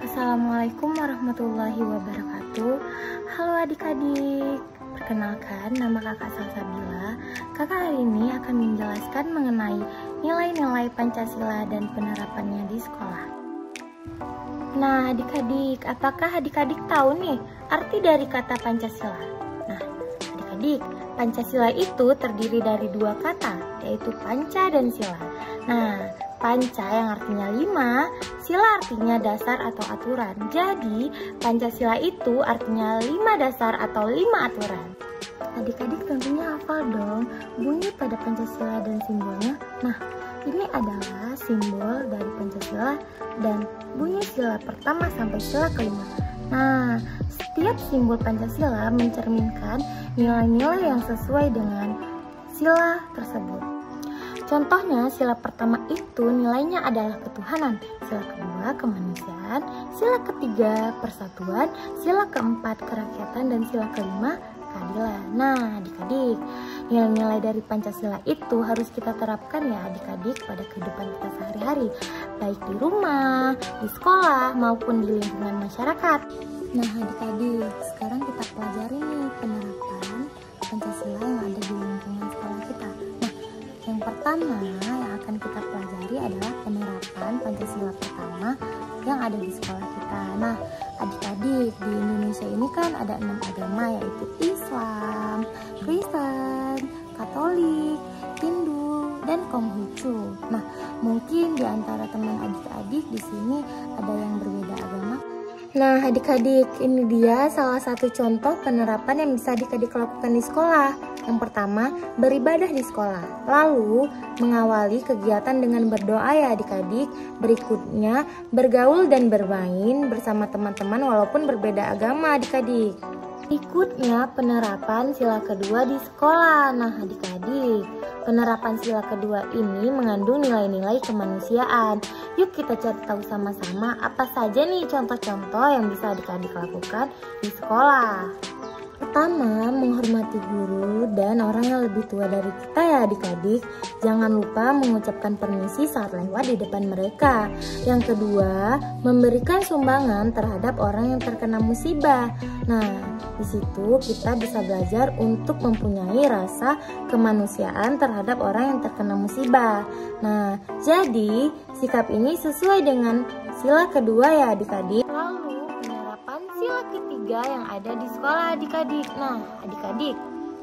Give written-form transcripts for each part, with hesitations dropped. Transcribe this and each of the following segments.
Assalamualaikum warahmatullahi wabarakatuh. Halo adik-adik, perkenalkan nama kakak Salsabila. Kakak hari ini akan menjelaskan mengenai nilai-nilai Pancasila dan penerapannya di sekolah. Nah adik-adik, apakah adik-adik tahu nih arti dari kata Pancasila? Nah adik-adik, Pancasila itu terdiri dari dua kata, yaitu panca dan sila. Nah, panca yang artinya 5, sila artinya dasar atau aturan. Jadi, Pancasila itu artinya 5 dasar atau 5 aturan. Adik-adik tentunya hafal dong bunyi pada Pancasila dan simbolnya. Nah, ini adalah simbol dari Pancasila dan bunyi sila pertama sampai sila kelima. Nah, setiap simbol Pancasila mencerminkan nilai-nilai yang sesuai dengan sila tersebut. Contohnya, sila pertama itu nilainya adalah ketuhanan, sila kedua kemanusiaan, sila ketiga persatuan, sila keempat kerakyatan, dan sila kelima keadilan. Nah, adik-adik, nilai-nilai dari Pancasila itu harus kita terapkan ya adik-adik pada kehidupan kita sehari-hari, baik di rumah, di sekolah, maupun di lingkungan masyarakat. Nah, adik-adik, sekarang kita pelajari nih penerapan Pancasila yang ada di lingkungan sekolah kita. Yang pertama yang akan kita pelajari adalah penerapan Pancasila pertama yang ada di sekolah kita. Nah, adik-adik, di Indonesia ini kan ada 6 agama, yaitu Islam, Kristen, Katolik, Hindu, dan Konghucu. Nah, mungkin di antara teman adik-adik di sini ada yang berbeda agama. Nah, adik-adik, ini dia salah satu contoh penerapan yang bisa adik-adik lakukan di sekolah. Yang pertama, beribadah di sekolah. Lalu, mengawali kegiatan dengan berdoa ya adik-adik. Berikutnya, bergaul dan bermain bersama teman-teman walaupun berbeda agama adik-adik. Berikutnya, penerapan sila kedua di sekolah. Nah, adik-adik, penerapan sila kedua ini mengandung nilai-nilai kemanusiaan. Yuk kita cari tahu sama-sama apa saja nih contoh-contoh yang bisa adik-adik lakukan di sekolah. Pertama, menghormati guru dan orang yang lebih tua dari kita ya adik-adik. Jangan lupa mengucapkan permisi saat lewat di depan mereka. Yang kedua, memberikan sumbangan terhadap orang yang terkena musibah. Nah, di situ kita bisa belajar untuk mempunyai rasa kemanusiaan terhadap orang yang terkena musibah. Nah, jadi sikap ini sesuai dengan sila kedua ya adik-adik. Sila ketiga yang ada di sekolah adik-adik. Nah, adik-adik,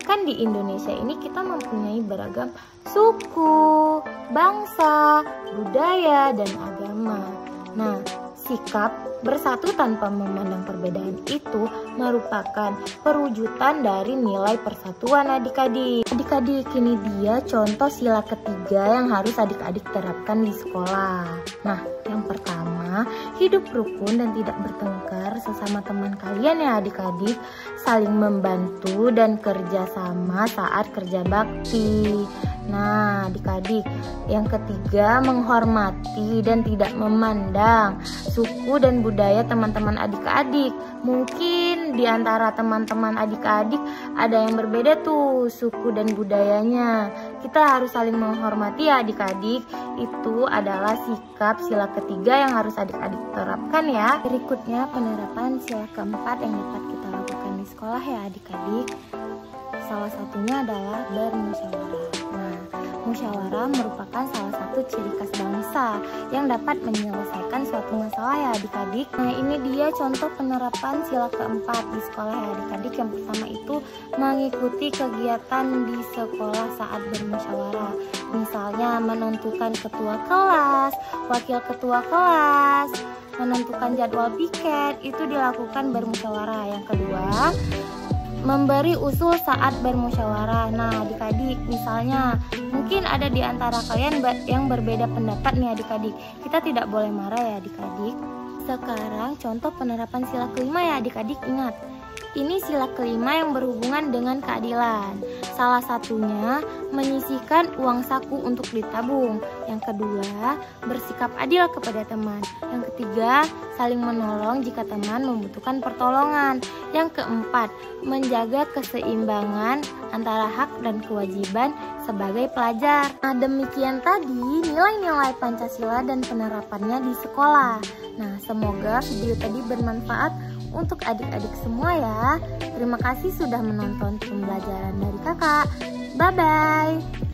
kan di Indonesia ini kita mempunyai beragam suku, bangsa, budaya, dan agama. Nah, sikap bersatu tanpa memandang perbedaan itu merupakan perwujudan dari nilai persatuan adik-adik. Adik-adik, ini dia contoh sila ketiga yang harus adik-adik terapkan di sekolah. Nah, yang pertama, hidup rukun dan tidak bertengkar sesama teman kalian ya adik-adik. Saling membantu dan kerjasama saat kerja bakti. Nah, adik-adik, yang ketiga, menghormati dan tidak memandang suku dan budaya teman-teman adik-adik. Mungkin di antara teman-teman adik-adik ada yang berbeda tuh suku dan budayanya. Kita harus saling menghormati ya adik-adik. Itu adalah sikap sila ketiga yang harus adik-adik terapkan ya. Berikutnya, penerapan sila keempat yang dapat kita lakukan di sekolah ya adik-adik. Salah satunya adalah bermusyawarah. Nah, musyawarah merupakan salah satu ciri khas bangsa yang dapat menyelesaikan suatu masalah ya adik-adik. Nah, ini dia contoh penerapan sila keempat di sekolah ya adik-adik. Yang pertama itu mengikuti kegiatan di sekolah saat bermusyawarah. Misalnya menentukan ketua kelas, wakil ketua kelas, menentukan jadwal piket, itu dilakukan bermusyawarah. Yang kedua, memberi usul saat bermusyawarah. Nah, adik-adik, misalnya mungkin ada di antara kalian yang berbeda pendapat nih adik-adik. Kita tidak boleh marah ya adik-adik. Sekarang contoh penerapan sila kelima ya adik-adik. Ingat, Ini sila kelima yang berhubungan dengan keadilan. Salah satunya menyisihkan uang saku untuk ditabung. Yang kedua, bersikap adil kepada teman. Yang ketiga, saling menolong jika teman membutuhkan pertolongan. Yang keempat, menjaga keseimbangan antara hak dan kewajiban sebagai pelajar. Nah, demikian tadi nilai-nilai Pancasila dan penerapannya di sekolah. Nah, semoga video tadi bermanfaat untuk adik-adik semua ya. Terima kasih sudah menonton pembelajaran dari kakak. Bye-bye.